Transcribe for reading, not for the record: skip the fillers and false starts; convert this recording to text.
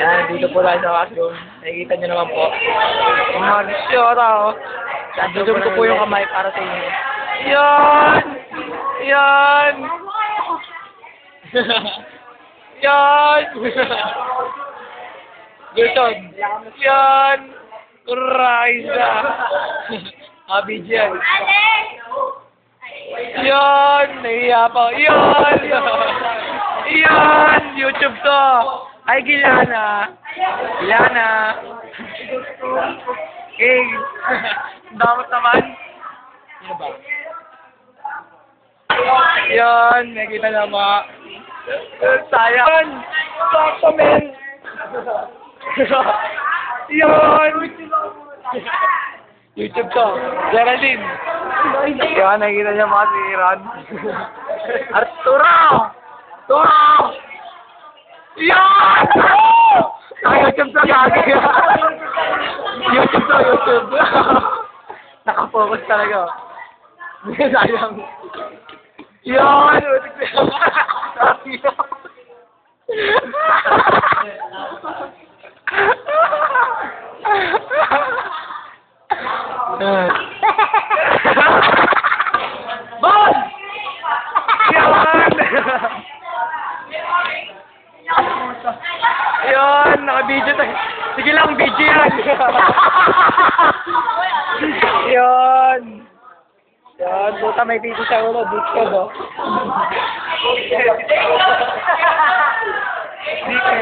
Yan, dito po tayo sa classroom. Nakikita nyo naman po. Ang Marciora, oh. Dadudum ko po yung kamay para sa inyo. Yan! Yan! Yan! Gultog! Yan! Raisa! Abidjan! Yan! Nahiya pa! Yan! Yan! YouTube to! Ay, Gilana! Gilana! Eh! Dapat naman! Ano ba? Yan! Nakita na mga... Sayang! Sakto, men! Yan! YouTube to! Geraldine! Yan, nakikita niya mga siran. Arturo! Arturo! Yan! YouTube to, gagi! YouTube to, YouTube! Nakapokus talaga. Sayang. Yan! Bon! Yan! Yan! Naka-video tayo. Sige lang, video yan. Yan! Yan, buta may video sa ulo. Dito ba? Dito.